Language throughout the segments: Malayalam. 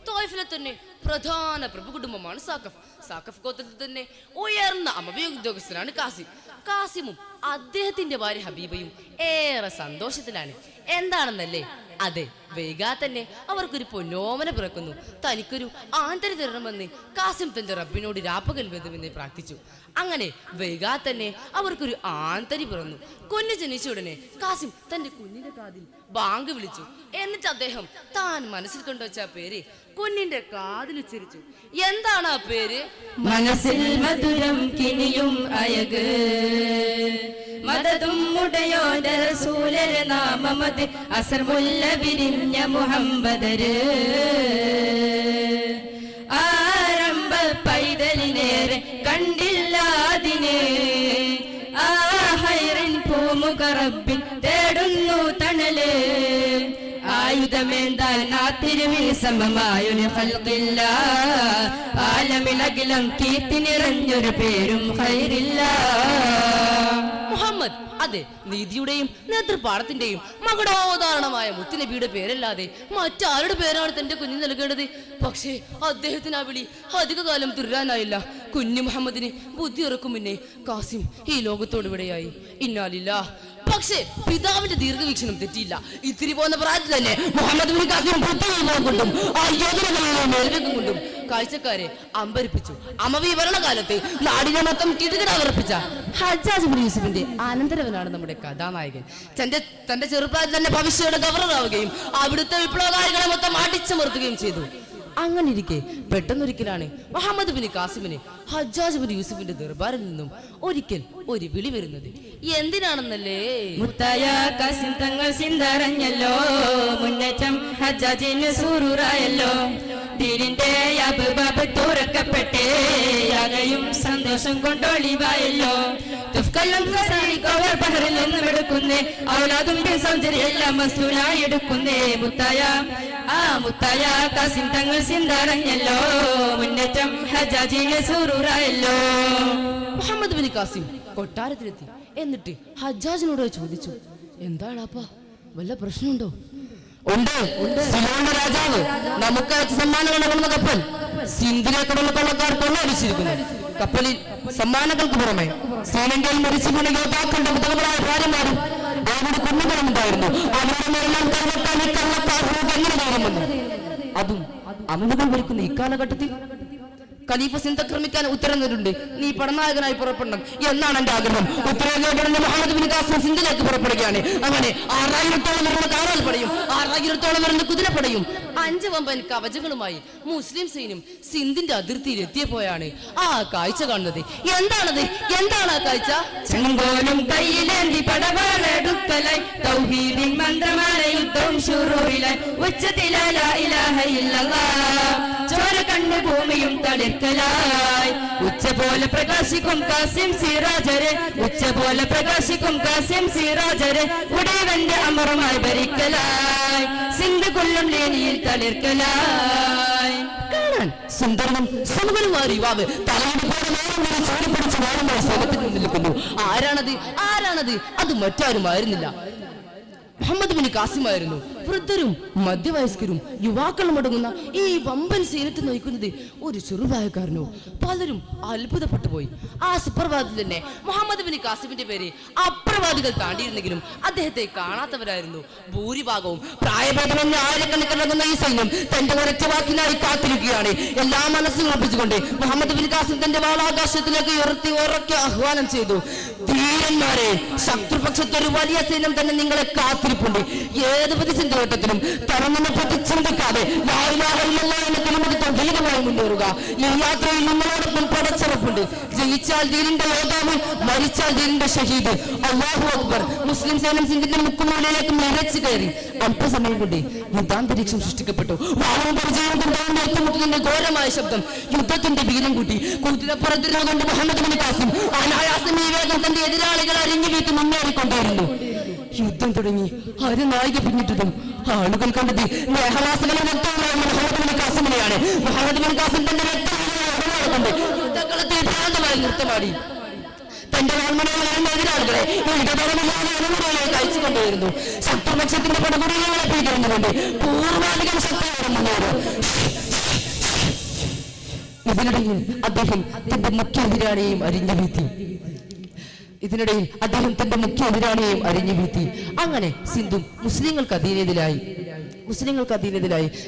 തോയിഫിലെ തന്നെ പ്രധാന പ്രഭു കുടുംബമാണ് സാഖഫ് ഗോത്രത്തിൽ തന്നെ ഉയർന്ന അമവി ഉദ്യോഗസ്ഥനാണ് കാസിമും അദ്ദേഹത്തിന്റെ ഭാര്യ ഹബീബയും ഏറെ സന്തോഷത്തിലാണ്. എന്താണെന്നല്ലേ? അതെ, വൈകാതെ തന്നെ അവർക്കൊരു പൊന്നോമന പിറക്കുന്നു. തനിക്കൊരു ആന്തരി തരണമെന്ന് കാസിം തന്റെ റബ്ബിനോട് രാപ്പകൽ വേദമെന്ന് പ്രാർത്ഥിച്ചു. അങ്ങനെ വൈകാതെ തന്നെ അവർക്കൊരു ആന്തരി പിറന്നു. കുഞ്ഞ് ജനിച്ച ഉടനെ കാസിം തന്റെ കുഞ്ഞിന്റെ കാതിൽ ബാങ്ക് വിളിച്ചു. എന്നിട്ട് അദ്ദേഹം താൻ മനസ്സിൽ കൊണ്ടുവച്ച പേര് കുഞ്ഞിന്റെ കാതിൽ ഉച്ചരിച്ചു. എന്താണ് ആ പേര്? മനസ്സിൽ മധുരം കിനിയും അയക് മദതും മുടയോന്റെ റസൂലരെ നാമമത് അസർമുല്ല വിരിഞ്ഞ മുഹമ്മദര് ആരംഭ പൈതലിനേറെ കണ്ടില്ലാതിനെ ആ ഹൈറിൻ പൂമുഖ റബ്ബിൻ തേടുന്നു തണല് ആയുധമേന്താൻ ആ തിരുവിൽ സമമായൊരു ഖൽഖില്ല ആലമിലകിലം കീർത്തി നിറഞ്ഞൊരു പേരും ഖൈറില്ല. മുഹമ്മദ്, അതെ, നീതിയുടെയും നേതൃപാഠത്തിന്റെയും മകുടോദാഹരണമായ മുത്തുനബിയുടെ പേരല്ലാതെ മറ്റാരുടെ പേരാണ് തന്റെ കുഞ്ഞിന് നൽകേണ്ടത്? പക്ഷേ അദ്ദേഹത്തിന് ആ വിളി അധികകാലം തുരാനായില്ല. കുഞ്ഞു മുഹമ്മദിന് ബുദ്ധി ഉറക്കും മുന്നേ കാസിം ഈ ലോകത്തോട് വിടയായി. ഇന്നാലില്ലാ. പക്ഷേ പിതാവിന്റെ ദീർഘവീക്ഷണം തെറ്റിയില്ല. ഇത്തിരി പോകുന്ന പ്രായത്തിൽ തന്നെ മുഹമ്മദ് ബിൻ കാസിം കൊണ്ടും കൊണ്ടും കാഴ്ചക്കാരെ അമ്പരിപ്പിച്ചു. അമവി ഭരണകാലത്ത് നാടിനെ മൊത്തം കിടുകിടാവർപ്പിച്ച ഹജ്ജാജ് ബിൻ യൂസുഫിന്റെ അനന്തരവനാണ് നമ്മുടെ കഥാനായകൻ. തന്റെ ചെറുപ്രായത്തിൽ തന്നെ ഭവിഷ്യയുടെ ഗവർണറാവുകയും അവിടുത്തെ വിപ്ലവകാരികളെ മൊത്തം അടിച്ചമർത്തുകയും ചെയ്തു. അങ്ങനെ ഇരിക്കെ പെട്ടെന്നൊരിക്കലാണ് മുഹമ്മദ് ബിൻ കാസിമിന് ഹജ്ജാജ് ബിൻ യൂസുഫിന്റെ ദർബാറിൽ നിന്നും ഒരിക്കൽ ഒരു വിളി വരുന്നത്. എന്തിനാണെന്നല്ലേ? മുത്തായ കാസിം തങ്ങൾ സിന്ദറിഞ്ഞല്ലോ, മുന്നേറ്റം ഹജ്ജാജിന് സൂറൂറായല്ലോ, ദീനിന്റെ അബ്വാബ് തുറക്കപ്പെട്ടേ, യാഗയും സന്തോഷം കൊണ്ടൊളിവായല്ലോ, ബഹറിൽ നിന്നും എടുക്കുന്നേ, ഔലാദും സൗന്ദര്യം എല്ലാം മസ്തൂലായി എടുക്കുന്നേ. മുത്തായ കാസിം തങ്ങൾ സിന്ദറിഞ്ഞല്ലോ, മുന്നേറ്റം ഹജ്ജാജിന് സൂറൂറായല്ലോ. മുഹമ്മദ് ബിൻ കാസിം കൊട്ടാരത്തിലെത്തി. എന്നിട്ട് ഹജ്ജാജിനോട് ചോദിച്ചു, എന്താടാപ്പാ, വല്ല പ്രശ്നമുണ്ടോ? ഉണ്ട്. രാജാവ് നമുക്ക് അയച്ച സമ്മാനങ്ങൾ കൊള്ളുന്ന കപ്പൽ സിന്ധിലെ കടന്ന കൊള്ളക്കാർ കൊള്ളയടിച്ചിരിക്കുന്നു. കപ്പലിൽ സമ്മാനങ്ങൾക്ക് പുറമെ ശ്രീലങ്കയിൽ മരിച്ചു വീണ യോദ്ധാക്കളുടെ മുതലായ ഭാര്യമാരും അവരുടെ കുഞ്ഞുങ്ങളും ഉണ്ടായിരുന്നു. അവരുടെ മേലെല്ലാം കള്ളക്കാൻ ഈ കള്ളക്കാർ എങ്ങനെ നേരുമെന്ന്. അതും അമലുകൾ വിളിക്കുന്ന ഇക്കാലഘട്ടത്തിൽ ഖലീഫ സിന്ധ് ആക്രമിക്കാൻ ഉത്തരവിട്ടുണ്ട്. നീ പടനായകനായി പുറപ്പെടണം എന്നാണ് എന്റെ ആഗ്രഹം. ഉത്തരവിലെ മുഹമ്മദ് ബിൻ കാസിം സിന്ധിലേക്ക് പുറപ്പെടുകയാണ്. അങ്ങനെ 6000-ഓളം വരുന്ന കാലാൽപ്പടയും 6000-ഓളം വരുന്ന കുതിരപ്പടയും 5 വമ്പൻ കവചങ്ങളുമായി മുസ്ലിം സൈന്യം സിന്ധിന്റെ അതിർത്തിയിൽ എത്തിയപ്പോഴാണ് ആ കാഴ്ച കാണുന്നത്. എന്താണ് ആ കാഴ്ച? ചെങ്കോലും കയ്യിലേന്തി പടവാളെടുക്കലായി തൗഹീദിൻ മന്ത്രമാല യുദ്ധം ശുറൂറിലായി ഉച്ചത്തിലാ ലാ ഇലാഹ ഇല്ലല്ലാഹ് ചോര കണ്ണ് ഭൂമിയും തളിർക്കലായി ഉച്ച പോലെ പ്രകാശിക്കും കാസിം സിറാജരെ ഉച്ച പോലെ പ്രകാശിക്കും കാസിം സിറാജരെ ഉടയവന്റെ അമറുമായി ഭരിക്കലായി സിന്ധു കൊല്ലും ലേനിയിൽ തളിർക്കലായി. കാണാൻ സുന്ദരനും സുമുഖനുമായ യുവാവ് തലമുടിപ്പിടിച്ച് വാഴുമ്പോൾ സ്ഥലത്തിൽ നിൽക്കുന്നു. ആരാണത്? അത് മറ്റാരുമായിരുന്നില്ല, മുഹമ്മദ് ബിൻ കാസിമായിരുന്നു. വൃദ്ധരും മധ്യവയസ്കരും യുവാക്കളും അടങ്ങുന്ന ഈ വമ്പൻ സൈന്യത്തെ നയിക്കുന്നത് ഒരു ചെറുപ്രായക്കാരനോ? പലരും അത്ഭുതപ്പെട്ടു പോയി. ആ സുപ്രഭാതത്തിൽ തന്നെ മുഹമ്മദ് ബിൻ കാസിമിന്റെ പേര് അപ്രവാദികൾ താണ്ടിയിരുന്നെങ്കിലും അദ്ദേഹത്തെ കാണാത്തവരായിരുന്നു ഭൂരിഭാഗവും. പ്രായഭേദമെന്ന് ആയിരക്കണക്കിനടങ്ങുന്ന ഈ സൈന്യം തന്റെ ഒരൊറ്റ വാക്കിനായി കാത്തിരിക്കുകയാണ്. എല്ലാ മനസ്സും ഉറപ്പിച്ചുകൊണ്ട് മുഹമ്മദ് ബിൻ കാസിം തന്റെ വാളാകാശത്തിലേക്ക് ഉറക്കി ആഹ്വാനം ചെയ്തു. ധീരന്മാരെ, ശത്രുപക്ഷത്തൊരു വലിയ സൈന്യം തന്നെ നിങ്ങളെ കാത്തിരിപ്പുണ്ട്. ഏത് പ്രതിസന്ധി ഘട്ടത്തിലും തറന്നിനെ പറ്റി ചിന്തിക്കാതെ ധീരമായി മുന്നേറുക. ഈ യാത്രയിൽ നിങ്ങളോടൊപ്പം പടച്ചറപ്പുണ്ട്. ജയിച്ചാൽ ദീനിന്റെ യോദ്ധാവ്, മരിച്ചാൽ ദീനിന്റെ ഷഹീദ്. അല്ലാഹു അക്ബർ. മുസ്ലിം സൈന്യം സിന്ധിന്റെ മുക്കുമൂലയിലേക്ക് നിരച്ചു കയറി. അല്പസമയം കൊണ്ട് യുദ്ധാന്തരീക്ഷം സൃഷ്ടിക്കപ്പെട്ടു. ഏറ്റുമുട്ടലിന്റെ ഘോരമായ ശബ്ദം യുദ്ധത്തിന്റെ ഭീതം കൂട്ടി. കുതിരപ്പുറത്തിരുന്നുകൊണ്ട് മുഹമ്മദ് ബിൻ കാസിം അനായാസം ഈ വേഗം തന്റെ എതിരാളികളെ അരിഞ്ഞു വീട്ടി മുന്നേറിക്കൊണ്ടിരുന്നു. യുദ്ധം തുടങ്ങി. നായിക പിന്നിട്ടതും ആളുകൾ കണ്ടത് മുഹമ്മദ് ബിൻ കാസിമിനെയാണ്. മുഹമ്മദ് ബിൻ കാസിം തന്റെ യുദ്ധക്കളത്തിൽ ഭ്രാന്തമായി നൃത്തമാടി. എന്റെ വാൾമനോഹരമായ എതിരാളികളെ കഴിച്ചുകൊണ്ടേയിരുന്നു. ശത്രുപക്ഷത്തിന്റെ പടകുടികളെ പിടിക്കുന്നുണ്ട്. പൂർവാധികം ശക്തിയോടെ മുന്നേറും. ഇതിനിടയിൽ അദ്ദേഹം തന്റെ മുഖ്യ എതിരാളിയെയും അരിഞ്ഞു വീഴ്ത്തി. അങ്ങനെ സിന്ധു മുസ്ലിങ്ങൾക്ക് അധീനതയിലായി.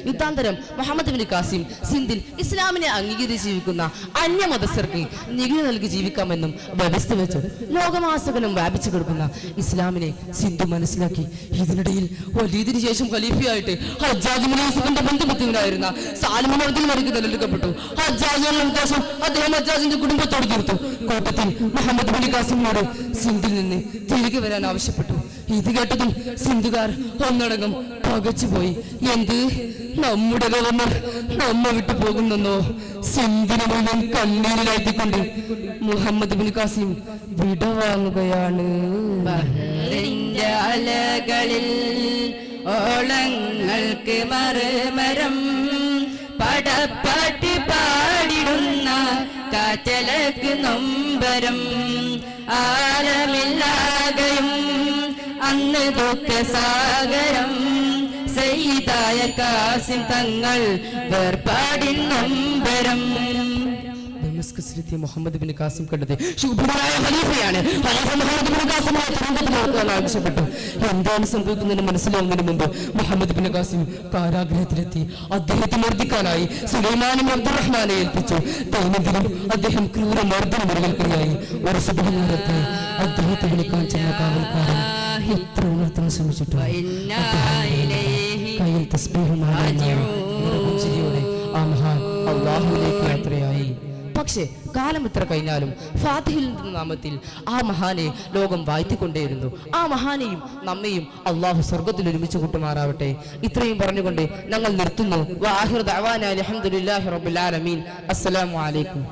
യുദ്ധാന്തരം മുഹമ്മദ് ബിൻ ഖാസിം സിന്ധിൽ ഇസ്ലാമിനെ അംഗീകരിച്ച് ജീവിക്കുന്ന അന്യമതസ്ഥർക്ക് നികുതി നൽകി ജീവിക്കാമെന്നും വ്യവസ്ഥ വെച്ചു. ലോകമാസകലം വ്യാപിച്ചു കിടക്കുന്ന ഇസ്ലാമിനെ സിന്ധു മനസ്സിലാക്കി. ഇതിനിടയിൽ വലീദിന് ശേഷം ഖലീഫയായിട്ട് ഹജ്ജാജ് ബിൻ യൂസുഫിന്റെ ബന്ധുമിത്രനായിരുന്ന സാലിം അബ്ദുൽ മലിക് തെരഞ്ഞെടുക്കപ്പെട്ടു. ഹജ്ജാജിനുള്ള ശേഷം അദ്ദേഹം ഹജ്ജാജിന്റെ കുടുംബത്തോട് തീർത്തു. കൂട്ടത്തിൽ മുഹമ്മദ് ബിൻ ഖാസിമിനോട് സിന്ധിൽ നിന്ന് തിരികെ വരാൻ ആവശ്യപ്പെട്ടു. ഇത് കേട്ടതും സിന്ധുകാർ ഒന്നടങ്കം പകച്ചുപോയി. എന്ത്, നമ്മുടെ ഗവർണർ നമ്മ വിട്ടു പോകുന്നെന്നോ? സിന്ധിനെ മുഴുവൻ കണ്ണീരിലായിക്കൊണ്ട് മുഹമ്മദ് ബിൻ ഖാസിം വിടവാങ്ങുകയാണ്. അലകളിൽ ഓളങ്ങൾക്ക് മറുമരം പടപ്പാട്ട് പാടിടുന്ന കാറ്റലക്ക് നൊമ്പരം ആലമില്ലാകയും അന്ന് ദുഃഖസാഗരം സയ്യിദായ ഖാസിം തങ്ങൾ വേർപാടിൻ നൊമ്പരം. ദമസ്കസിലെത്തിയ മുഹമ്മദ് ബിൻ ഖാസിം കണ്ടത് ശുഭനായ ഖലീഫയാണ്. ഖലീഫ മുഹമ്മദ് ബിൻ ഖാസിമിനെ തുറങ്കത്തിലാക്കാൻ ആവശ്യപ്പെട്ടു. എന്താണ് സംഭവിക്കുന്നതിന് മനസ്സിലാവുന്നതിന് മുമ്പ് മുഹമ്മദ് ബിൻ ഖാസിം കാരാഗ്രഹത്തിലെത്തി. അദ്ദേഹത്തെ മർദ്ദിക്കാനായി സുലൈമാനും അബ്ദുറഹ്മാനെ ഏൽപ്പിച്ചു. ദൈനംദിനം അദ്ദേഹം ക്രൂര മർദ്ദനമുറികൾക്കിടയായി. ഒരു സുബഹനേരത്തെ അദ്ദേഹത്തെ വിളിക്കാൻ ചെന്ന കാവൽക്കാരൻ എത്ര ഉണർത്താൻ ശ്രമിച്ചിട്ടും കയ്യിൽ തസ്ബീഹുമായി ആ മഹാൻ അല്ലാഹുവിലേക്ക് യാത്രയായി. പക്ഷേ കാലം ഇത്ര കഴിഞ്ഞാലും ഫാത്തിഹിൽ നാമത്തിൽ ആ മഹാനെ ലോകം വാഴ്ത്തിക്കൊണ്ടേയിരുന്നു. ആ മഹാനെയും നമ്മയും അള്ളാഹു സ്വർഗത്തിൽ ഒരുമിച്ച് കൂട്ടുമാറാവട്ടെ. ഇത്രയും പറഞ്ഞുകൊണ്ട് ഞങ്ങൾ നിർത്തുന്നു. വാഹിർ ദഅവാനാ അൽഹംദുലില്ലാഹി റബ്ബിൽ ആലമീൻ. അസ്സലാമു അലൈക്കും.